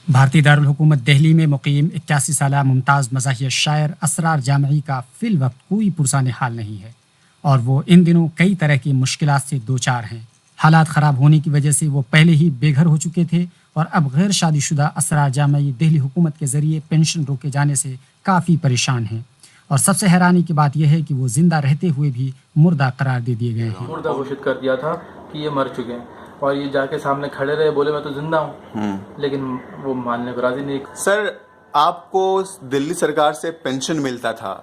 بھارتی دارالحکومت دہلی میں مقیم 81 سالہ ممتاز مزاحیہ شاعر اسرار جامعی کا فی الوقت کوئی پرسان حال نہیں ہے اور وہ ان دنوں کئی طرح کی مشکلات سے دوچار ہیں۔ حالات خراب ہونے کی وجہ سے وہ پہلے ہی بے گھر ہو چکے تھے اور اب غیر شادی شدہ اسرار جامعی دہلی حکومت کے ذریعے پینشن روکے جانے سے کافی پریشان ہیں، اور سب سے حیرانی کی بات یہ ہے کہ وہ زندہ رہتے ہوئے بھی مردہ قرار دے دیے گئے ہیں۔ مردہ گھوشت کر دیا تھا کہ یہ مر چکے ہیں، اور یہ جا کے سامنے کھڑے رہے، بولے میں تو زندہ ہوں، لیکن وہ ماننے کو راضی نہیں۔ سر، آپ کو دلی سرکار سے پینشن ملتا تھا؟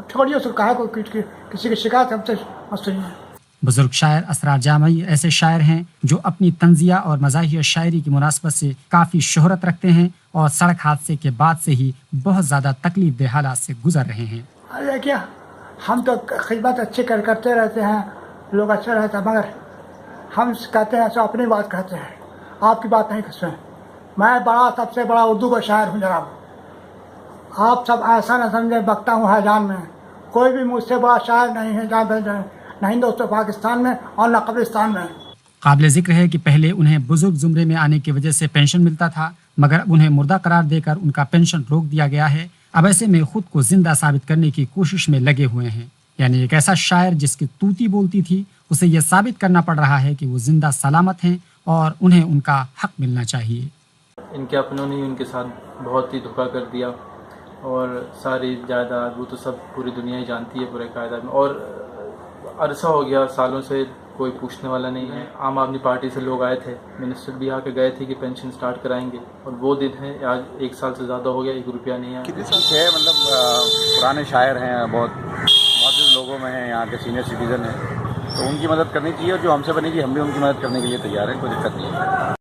چھوڑیے اس کو، کہا کو کسی کی شکایت ہم سے مت سنیے۔ بزرگ شاعر اسرار جامعی ایسے شاعر ہیں جو اپنی طنزیہ اور مزاحیہ شاعری کی مناسبت سے کافی شہرت رکھتے ہیں اور سڑک حادثے کے بعد سے ہی بہت زیادہ تکلیف دہ حالات سے گزر رہے ہیں۔ کیا ہم تو خدمت اچھی کرتے رہتے ہیں، لوگ اچھا رہتا ہے، مگر ہم کہتے ہیں سو اپنی بات کہتے ہیں، آپ کی بات نہیں کہتے ہیں۔ میں سب سے بڑا اردو کا شاعر ہوں جناب، آپ سب ایسا نہ سمجھیں بکتا ہوں حیجان میں، کوئی بھی مجھ سے بڑا شاعر نہیں ہے جہاں نہ ہندوستان پاکستان میں اور نہ قبرستان میں۔ قابل ذکر ہے کہ پہلے انہیں بزرگ زمرے میں آنے کی وجہ سے پینشن ملتا تھا، مگر اب انہیں مردہ قرار دے کر ان کا پینشن روک دیا گیا ہے۔ اب ایسے میں خود کو زندہ ثابت کرنے کی کوشش میں لگے ہوئے ہیں، یعنی ایک ایسا شاعر جس کی طوطی بولتی تھی، اسے یہ ثابت کرنا پڑ رہا ہے کہ وہ زندہ سلامت ہیں اور انہیں ان کا حق ملنا چاہیے۔ ان کے اپنوں نے ان کے ساتھ بہت ہی دھوکہ کر دیا، اور ساری جائیداد وہ تو سب پوری دنیا ہی جانتی ہے پورے قاعدہ میں، اور عرصہ ہو گیا، سالوں سے کوئی پوچھنے والا نہیں ہے۔ عام آدمی پارٹی سے لوگ آئے تھے، منسٹر بھی آ کے گئے تھے کہ پینشن سٹارٹ کرائیں گے، اور وہ دن ہے آج 1 سال سے زیادہ ہو گیا، 1 روپیہ نہیں آیا۔ کتنے سال ہے؟ مطلب پرانے شاعر ہیں، بہت معزز لوگوں میں ہیں، یہاں کے سینئر سٹیزن ہیں، تو ان کی مدد کرنی چاہیے، اور جو ہم سے بنے گی ہم بھی ان کی مدد کرنے کے لیے تیار ہیں، کوئی دقت نہیں ہے۔